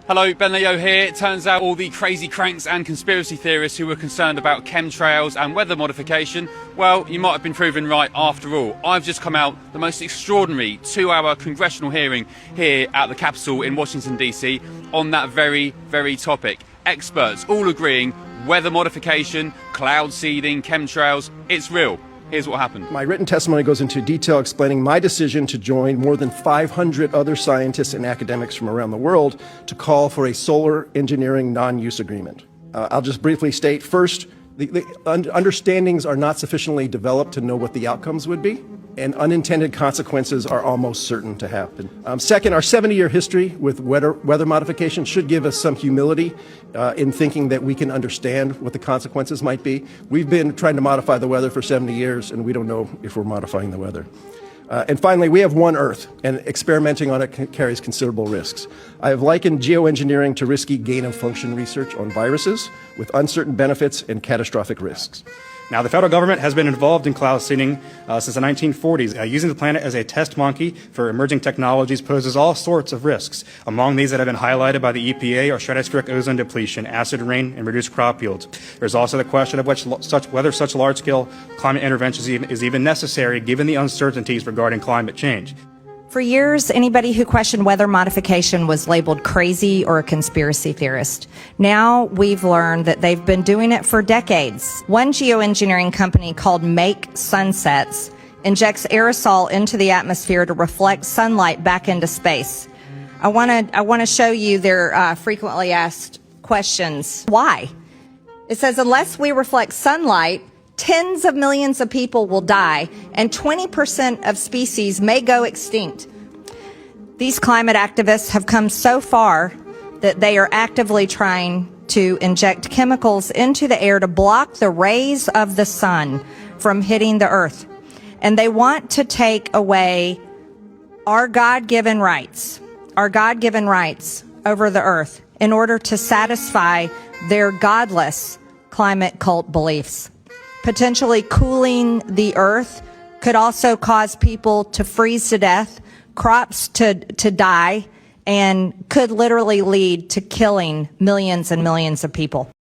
Hello, Ben Leo here. It turns out all the crazy cranks and conspiracy theorists who were concerned about chemtrails and weather modification, well, you might have been proven right after all. I've just come out the most extraordinary 2-hour congressional hearing here at the Capitol in Washington, D.C. on that very topic. Experts all agreeing weather modification, cloud seeding, chemtrails, it's real. Here's what happened. My written testimony goes into detail explaining my decision to join more than 500 other scientists and academics from around the world to call for a solar engineering non-use agreement. I'll just briefly state, first, the understandings are not sufficiently developed to know what the outcomes would be, and unintended consequences are almost certain to happen. Second, our 70-year history with weather modification should give us some humility in thinking that we can understand what the consequences might be. We've been trying to modify the weather for 70 years, and we don't know if we're modifying the weather. And finally, we have one Earth, and experimenting on it carries considerable risks. I have likened geoengineering to risky gain-of-function research on viruses with uncertain benefits and catastrophic risks. Now, the federal government has been involved in cloud seeding since the 1940s. Using the planet as a test monkey for emerging technologies poses all sorts of risks. Among these that have been highlighted by the EPA are stratospheric ozone depletion, acid rain, and reduced crop yields. There's also the question of whether such large-scale climate interventions is even necessary given the uncertainties regarding climate change. For years, anybody who questioned weather modification was labeled crazy or a conspiracy theorist. Now we've learned that they've been doing it for decades. One geoengineering company called Make Sunsets injects aerosol into the atmosphere to reflect sunlight back into space. I want to show you their frequently asked questions. Why? It says, unless we reflect sunlight, tens of millions of people will die, and 20% of species may go extinct. These climate activists have come so far that they are actively trying to inject chemicals into the air to block the rays of the sun from hitting the earth. And they want to take away our God-given rights over the earth in order to satisfy their godless climate cult beliefs. Potentially cooling the earth could also cause people to freeze to death, crops to die, and could literally lead to killing millions and millions of people.